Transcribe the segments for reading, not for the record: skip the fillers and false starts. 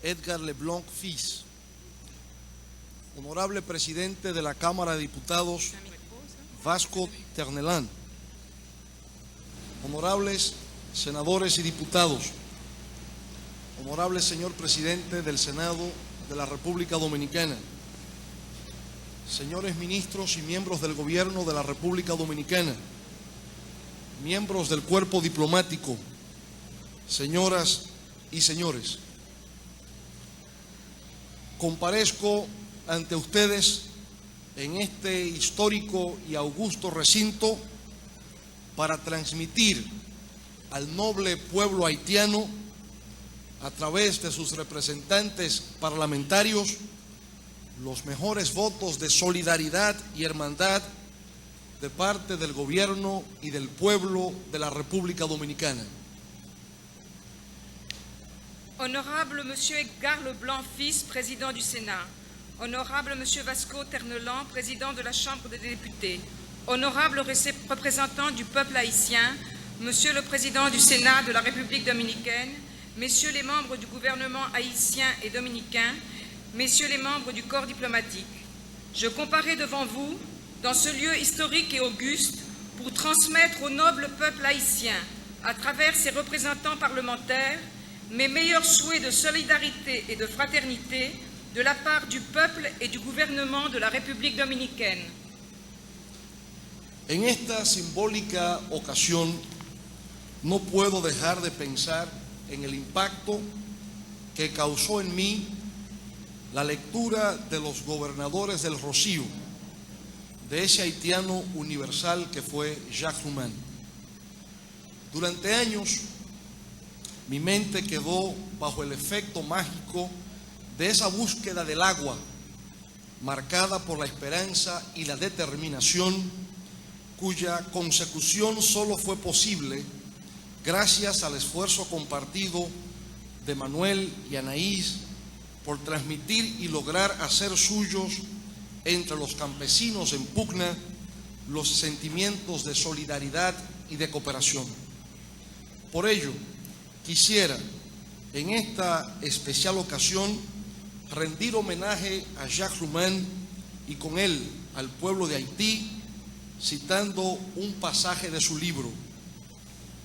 Edgar Leblanc Fils, Honorable Presidente de la Cámara de Diputados Vasco Ternelán, Honorables Senadores y Diputados, Honorable Señor Presidente del Senado de la República Dominicana, señores ministros y miembros del Gobierno de la República Dominicana, miembros del cuerpo diplomático, señoras y señores, comparezco ante ustedes en este histórico y augusto recinto para transmitir al noble pueblo haitiano, a través de sus representantes parlamentarios, los mejores votos de solidaridad y hermandad de parte del gobierno y del pueblo de la República Dominicana. Honorable Monsieur Edgar Leblanc Fils, Président du Sénat. Honorable Monsieur Vasco Ternelán, Président de la Chambre des députés. Honorable représentant du peuple haïtien, Monsieur le Président du Sénat de la République dominicaine, Messieurs les membres du gouvernement haïtien et dominicain, Messieurs les membres du corps diplomatique, je comparais devant vous, dans ce lieu historique et auguste, pour transmettre au noble peuple haïtien, à travers ses représentants parlementaires, mes meilleurs souhaits de solidarité et de fraternité de la part du peuple et du gouvernement de la République dominicaine. En esta simbólica ocasión, no puedo dejar de pensar en el impacto que causó en mí la lectura de los gobernadores del Rocío, de ese haitiano universal que fue Jacques Roumain. Durante años, mi mente quedó bajo el efecto mágico de esa búsqueda del agua, marcada por la esperanza y la determinación, cuya consecución solo fue posible gracias al esfuerzo compartido de Manuel y Anaís por transmitir y lograr hacer suyos entre los campesinos en pugna los sentimientos de solidaridad y de cooperación. Por ello, quisiera en esta especial ocasión rendir homenaje a Jacques Roumain y con él al pueblo de Haití, citando un pasaje de su libro.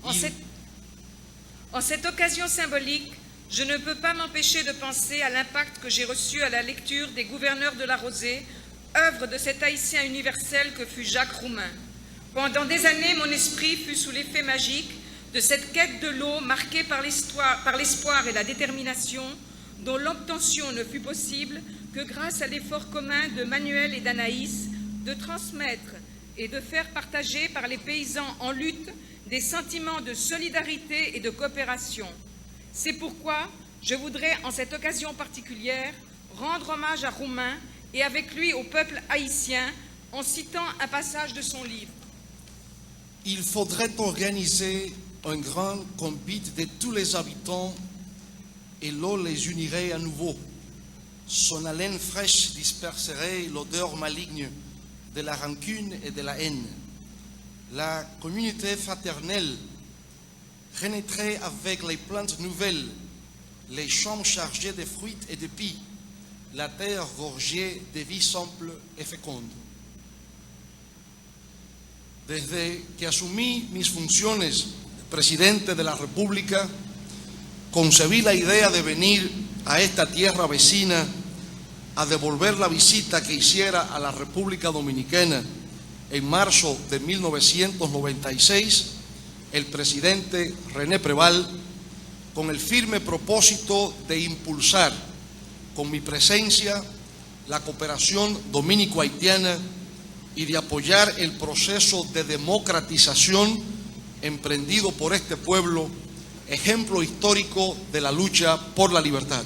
En cette occasion symbolique, je ne peux pas m'empêcher de penser à l'impact que j'ai reçu à la lecture des Gouverneurs de la Rosée, œuvre de cet haïtien universel que fut Jacques Roumain. Pendant des années, mon esprit fut sous l'effet magique de cette quête de l'eau marquée par l'espoir et la détermination, dont l'obtention ne fut possible que grâce à l'effort commun de Manuel et d'Anaïs de transmettre et de faire partager par les paysans en lutte des sentiments de solidarité et de coopération. C'est pourquoi je voudrais, en cette occasion particulière, rendre hommage à Roumain et avec lui au peuple haïtien en citant un passage de son livre. Il faudrait organiser un grand convite de tous les habitants et l'eau les unirait à nouveau. Son haleine fraîche disperserait l'odeur maligne de la rancune et de la haine. La communauté fraternelle renaîtrait avec les plantes nouvelles, les champs chargés de fruits et de pis, la terre gorgée de vie simple et féconde. Desde que asumí mis funciones de presidente de la República, concebí la idea de venir a esta tierra vecina a devolver la visita que hiciera a la República Dominicana en marzo de 1996 el presidente René Preval, con el firme propósito de impulsar con mi presencia la cooperación dominico-haitiana y de apoyar el proceso de democratización emprendido por este pueblo, ejemplo histórico de la lucha por la libertad.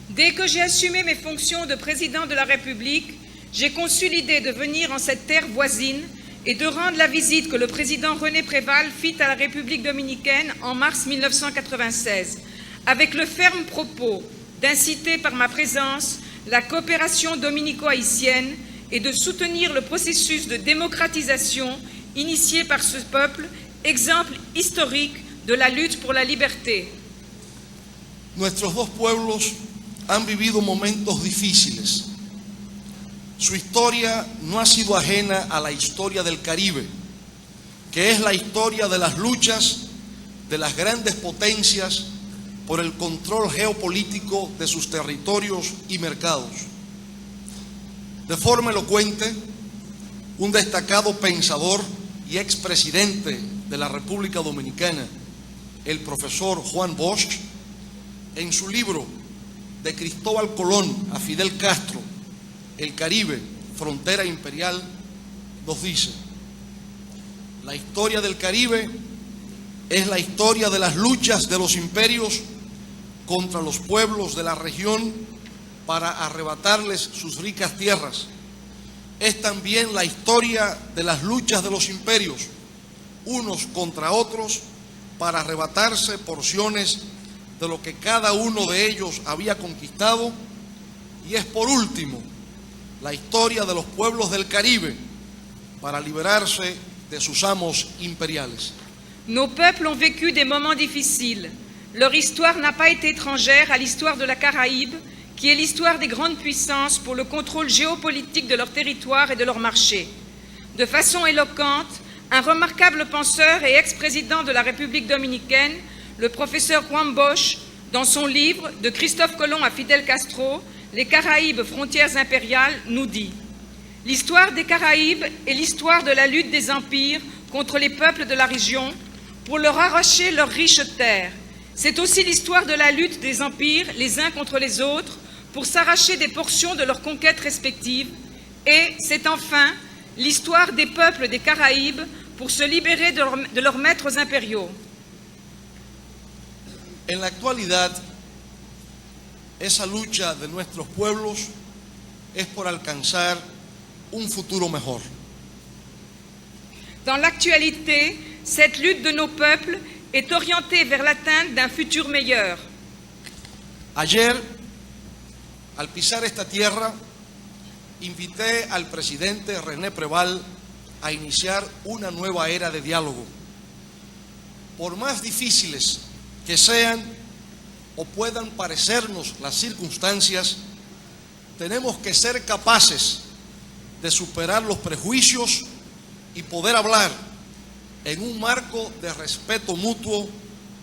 Dès que j'ai assumé mes fonctions de président de la République, j'ai conçu l'idée de venir en cette terre voisine et de rendre la visite que le président René Préval fit à la République dominicaine en mars 1996, avec le ferme propos d'inciter par ma présence la coopération dominico-haïtienne et de soutenir le processus de démocratisation initié par ce peuple, exemple historique de la lutte pour la liberté. Nuestros dos pueblos han vivido momentos difíciles. Su historia no ha sido ajena a la historia del Caribe, que es la historia de las luchas de las grandes potencias por el control geopolítico de sus territorios y mercados. De forma elocuente, un destacado pensador y expresidente de la República Dominicana, el profesor Juan Bosch, en su libro De Cristóbal Colón a Fidel Castro, El Caribe, frontera imperial, nos dice: la historia del Caribe es la historia de las luchas de los imperios contra los pueblos de la región para arrebatarles sus ricas tierras. Es también la historia de las luchas de los imperios, unos contra otros, para arrebatarse porciones de lo que cada uno de ellos había conquistado. Y es, por último, la historia de los pueblos del Caribe para liberarse de sus amos impériales. Nos peuples ont vécu des moments difficiles. Leur histoire n'a pas été étrangère à l'histoire de la Caraïbe, qui est l'histoire des grandes puissances pour le contrôle géopolitique de leur territoire et de leur marché. De façon éloquente, un remarquable penseur et ex-président de la République dominicaine, le professeur Juan Bosch, dans son livre « De Christophe Colomb à Fidel Castro, les Caraïbes, frontières impériales », nous dit « L'histoire des Caraïbes est l'histoire de la lutte des empires contre les peuples de la région pour leur arracher leurs riches terres. C'est aussi l'histoire de la lutte des empires, les uns contre les autres, pour s'arracher des portions de leurs conquêtes respectives. Et c'est enfin l'histoire des peuples des Caraïbes pour se libérer de leurs maîtres impériaux. » En la actualidad, esa lucha de nuestros pueblos es por alcanzar un futuro mejor. Dans l'actualité, cette lutte de nos peuples est orientée vers l'atteinte d'un futur meilleur. Ayer, al pisar esta tierra, invité al presidente René Preval a iniciar una nueva era de diálogo. Por más difíciles que sean o puedan parecernos las circunstancias, tenemos que ser capaces de superar los prejuicios y poder hablar en un marco de respeto mutuo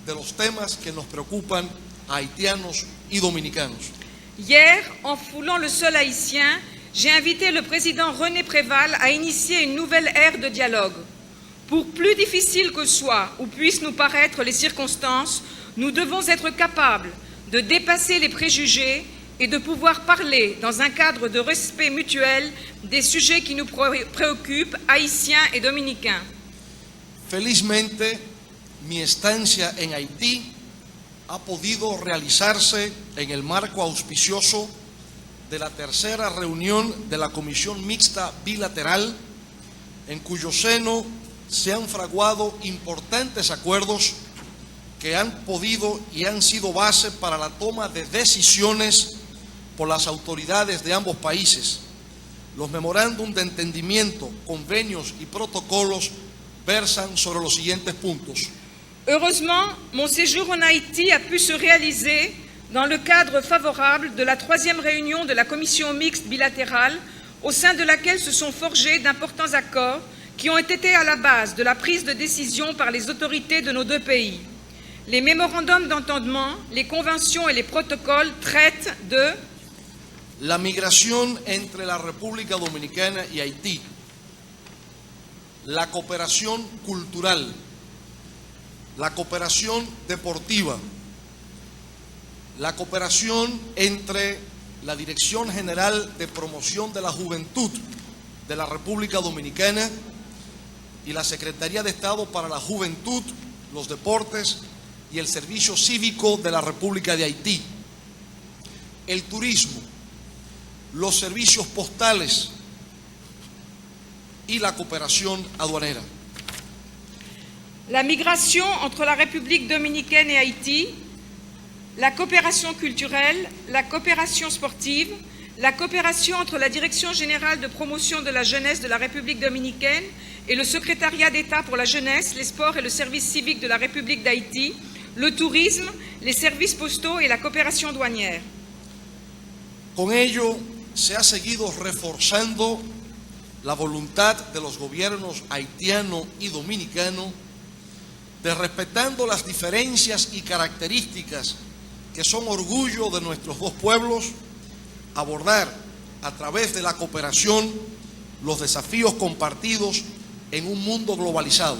de los temas que nos preocupan a haitianos y dominicanos. Hier, en foulant le sol haïtien, j'ai invité le président René Préval à initier une nouvelle ère de dialogue. Pour plus difficile que soit ou puissent nous paraître les circonstances, nous devons être capables de dépasser les préjugés et de pouvoir parler dans un cadre de respect mutuel des sujets qui nous préoccupent, haïtiens et dominicains. Felizmente, mi estancia en Haití ha podido realizarse en el marco auspicioso de la tercera reunión de la Comisión Mixta Bilateral, en cuyo seno se han fraguado importantes acuerdos que han podido y han sido base para la toma de decisiones por las autoridades de ambos países. Los memorándum de entendimiento, convenios y protocolos versan sobre los siguientes puntos. Heureusement, mon séjour en Haïti a pu se réaliser dans le cadre favorable de la troisième réunion de la commission mixte bilatérale, au sein de laquelle se sont forgés d'importants accords qui ont été à la base de la prise de décision par les autorités de nos deux pays. Les mémorandums d'entendement, les conventions et les protocoles traitent de la migración entre la República Dominicana y Haití, la cooperación cultural, la cooperación deportiva, la cooperación entre la Dirección General de Promoción de la Juventud de la República Dominicana y la Secretaría de Estado para la Juventud, los Deportes y el Servicio Cívico de la República de Haití, el turismo, los servicios postales y la cooperación aduanera. La migration entre la République dominicaine et Haïti, la coopération culturelle, la coopération sportive, la coopération entre la Direction générale de promotion de la jeunesse de la République dominicaine et le Secrétariat d'État pour la jeunesse, les sports et le service civique de la République d'Haïti, le tourisme, les services postaux et la coopération douanière. Con ello se ha seguido reforzando la voluntad de los gobiernos haitiano y dominicano de, respetando las diferencias y características que son orgullo de nuestros dos pueblos, abordar a través de la cooperación los desafíos compartidos en un mundo globalizado.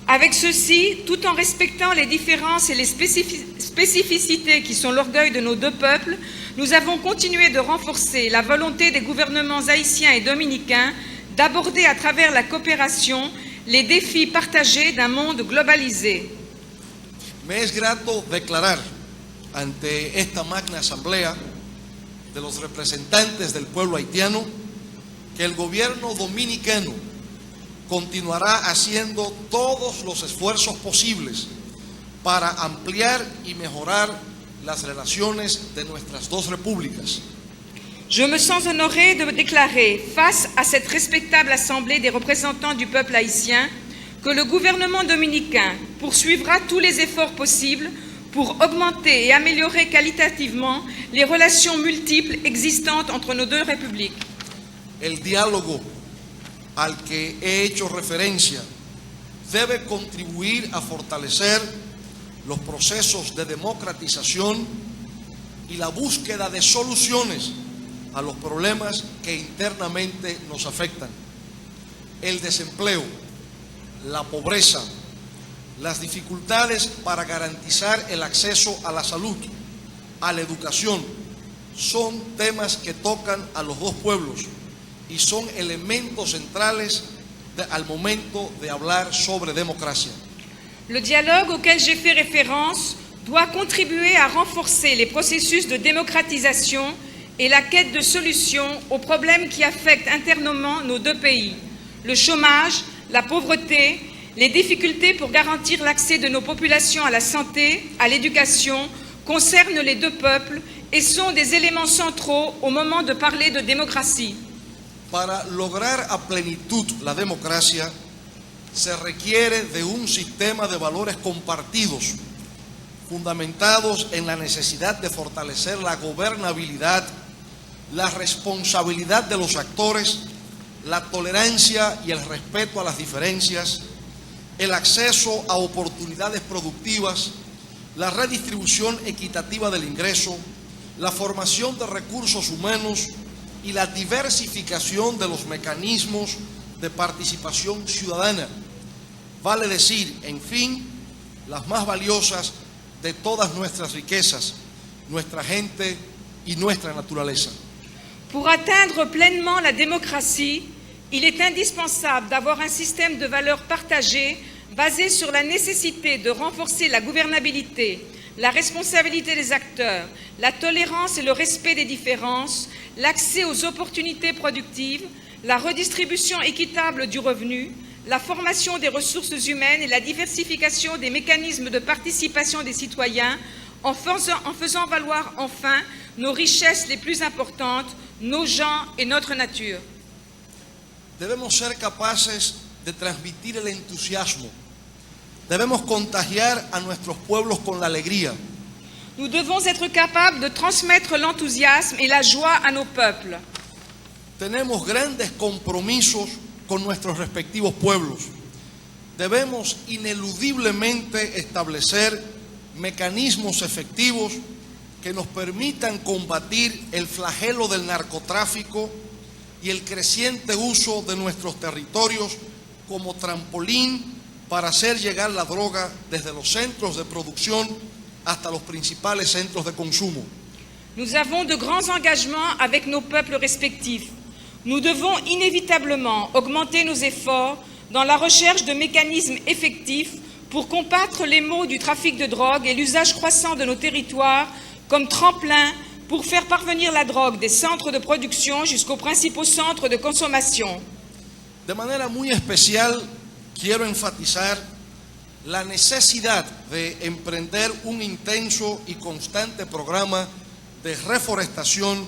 Avec ceci, tout en respectant les différences et les spécificités qui sont l'orgueil de nos deux peuples, nous avons continué de renforcer la volonté des gouvernements haïtiens et dominicains d'aborder à travers la coopération les défis partagés d'un monde globalisé. Me es grato declarar ante esta magna asamblea de los representantes del pueblo haitiano que el gobierno dominicano continuará haciendo todos los esfuerzos posibles para ampliar y mejorar las relaciones de nuestras dos repúblicas. Je me sens honorée de déclarer, face à cette respectable assemblée des représentants du peuple haïtien, que le gouvernement dominicain poursuivra tous les efforts possibles pour augmenter et améliorer qualitativement les relations multiples existantes entre nos deux républiques. El diálogo al que he hecho referencia debe contribuir a fortalecer los procesos de democratización y la búsqueda de soluciones a los problemas que internamente nos afectan. El desempleo, la pobreza, las dificultades para garantizar el acceso a la salud, a la educación, son temas que tocan a los dos pueblos y son elementos centrales al momento de hablar sobre democracia. Le dialogue auquel j'ai fait référence doit contribuer à renforcer les processus de démocratisation et la quête de solutions aux problèmes qui affectent internement nos deux pays. Le chômage, la pauvreté, les difficultés pour garantir l'accès de nos populations à la santé, à l'éducation, concernent les deux peuples et sont des éléments centraux au moment de parler de démocratie. Para lograr a plenitud la democracia, se requiere de un sistema de valores compartidos, fundamentados en la necesidad de fortalecer la gobernabilidad, la responsabilidad de los actores, la tolerancia y el respeto a las diferencias, el acceso a oportunidades productivas, la redistribución equitativa del ingreso, la formación de recursos humanos y la diversificación de los mecanismos de participación ciudadana. Vale decir, en fin, las más valiosas de todas nuestras riquezas, nuestra gente y nuestra naturaleza. Pour atteindre pleinement la démocratie, il est indispensable d'avoir un système de valeurs partagées basé sur la nécessité de renforcer la gouvernabilité, la responsabilité des acteurs, la tolérance et le respect des différences, l'accès aux opportunités productives, la redistribution équitable du revenu, la formation des ressources humaines et la diversification des mécanismes de participation des citoyens en faisant valoir enfin nos richesses les plus importantes, nos gens et notre nature. Debemos ser capaces de transmitir el entusiasmo. Debemos contagiar a nuestros pueblos con la alegría. Nous devons être capables de transmettre l'enthousiasme et la joie à nos peuples. Tenemos grandes compromisos con nuestros respectivos pueblos. Debemos ineludiblemente establecer mecanismos efectivos que nos permitan combatir el flagelo del narcotráfico y el creciente uso de nuestros territorios como trampolín para hacer llegar la droga desde los centros de producción hasta los principales centros de consumo. Nous avons de grands engagements avec nos peuples respectifs. Nous devons inévitablement augmenter nos efforts dans la recherche de mécanismes effectifs pour combattre les maux du trafic de drogue et l'usage croissant de nos territoires comme tremplin pour faire parvenir la drogue des centres de production jusqu'aux principaux centres de consommation. De manera muy especial, quiero enfatizar la necesidad de emprender un intenso y constante programa de reforestación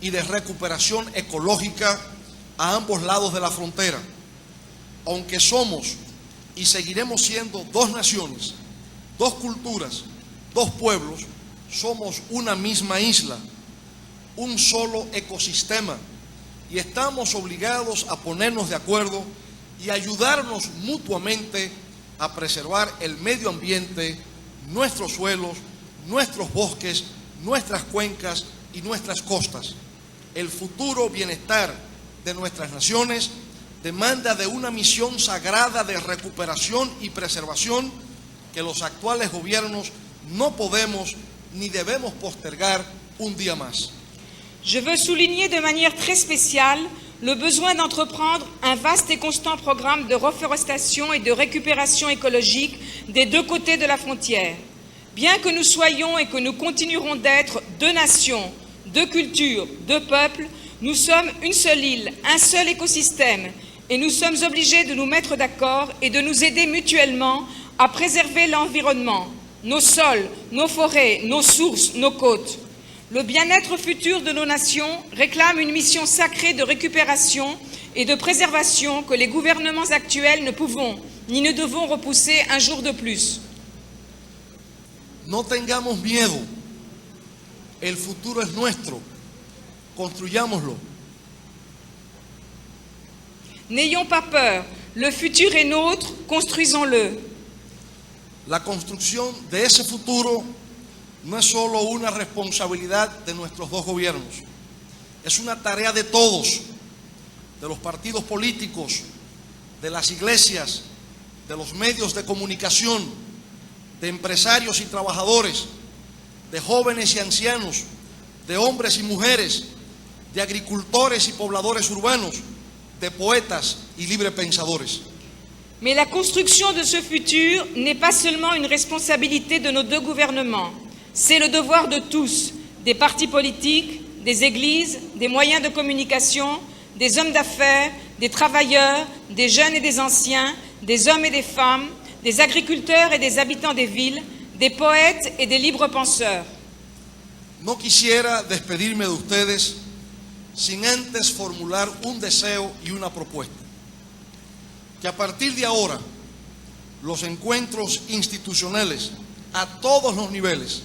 y de recuperación ecológica a ambos lados de la frontera. Aunque somos y seguiremos siendo dos naciones, dos culturas, dos pueblos, somos una misma isla, un solo ecosistema, y estamos obligados a ponernos de acuerdo y ayudarnos mutuamente a preservar el medio ambiente, nuestros suelos, nuestros bosques, nuestras cuencas y nuestras costas. El futuro bienestar de nuestras naciones demanda de una misión sagrada de recuperación y preservación que los actuales gobiernos no podemos ni debemos postergar un día más. Je veux souligner de manière très spéciale le besoin d'entreprendre un vaste et constant programme de reforestation et de récupération écologique des deux côtés de la frontière. Bien que nous soyons et que nous continuerons d'être deux nations, deux cultures, deux peuples, nous sommes une seule île, un seul écosystème, et nous sommes obligés de nous mettre d'accord et de nous aider mutuellement à préserver l'environnement, nos sols, nos forêts, nos sources, nos côtes. Le bien-être futur de nos nations réclame une mission sacrée de récupération et de préservation que les gouvernements actuels ne pouvons ni ne devons repousser un jour de plus. No tengamos miedo, el futuro es nuestro, construyámoslo. N'ayons pas peur, le futur est nôtre, construisons-le. La construcción de ese futuro no es solo una responsabilidad de nuestros dos gobiernos, es una tarea de todos, de los partidos políticos, de las iglesias, de los medios de comunicación, de empresarios y trabajadores, de jóvenes y ancianos, de hombres y mujeres, de agricultores y pobladores urbanos, de poetas y librepensadores. Mais la construction de ce futur n'est pas seulement une responsabilité de nos deux gouvernements. C'est le devoir de tous, des partis politiques, des églises, des moyens de communication, des hommes d'affaires, des travailleurs, des jeunes et des anciens, des hommes et des femmes, des agriculteurs et des habitants des villes, des poètes et des libres penseurs. No quisiera despedirme de ustedes sin antes formular un deseo y una propuesta. Que a partir de ahora, los encuentros institucionales a todos los niveles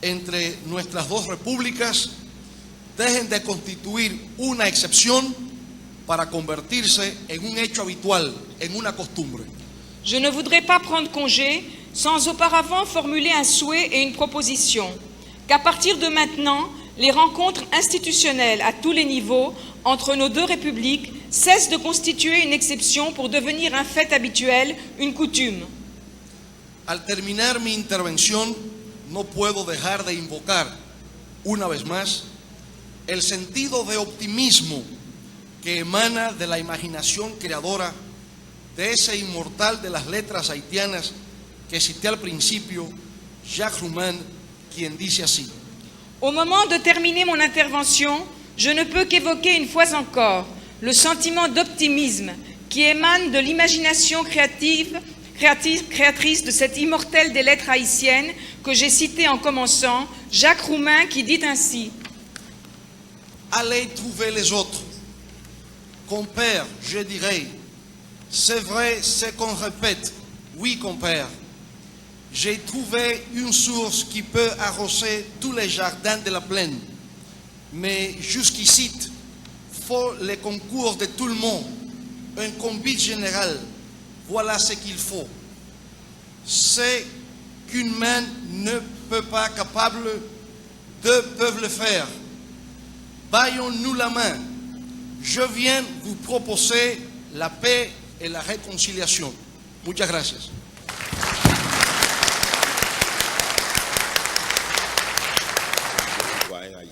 entre nuestras dos repúblicas dejen de constituir una excepción para convertirse en un hecho habitual, en una costumbre. Je ne voudrais pas prendre congé sans auparavant formuler un souhait et une proposition, qu'à partir de maintenant, les rencontres institutionnelles à tous les niveaux entre nos deux républiques cessent de constituer une exception pour devenir un fait habituel, une coutume. Al terminar mi intervención, no puedo dejar de invocar, una vez más, el sentido de optimismo que emana de la imaginación creadora de ese inmortal de las letras haitianas que cité al principio, Jacques Roumain, quien dice así: Au moment de terminer mon intervention, je ne peux qu'évoquer une fois encore le sentiment d'optimisme qui émane de l'imagination créatrice de cette immortelle des lettres haïtiennes que j'ai citée en commençant, Jacques Roumain, qui dit ainsi: Allez trouver les autres. Compère, je dirais, c'est vrai ce qu'on répète, oui compère. J'ai trouvé une source qui peut arroser tous les jardins de la plaine. Mais jusqu'ici, faut le concours de tout le monde, un convite général. Voilà ce qu'il faut. Ce qu'une main ne peut pas capable, deux peuvent le faire. Baillons-nous la main. Je viens vous proposer la paix et la réconciliation. Muchas gracias.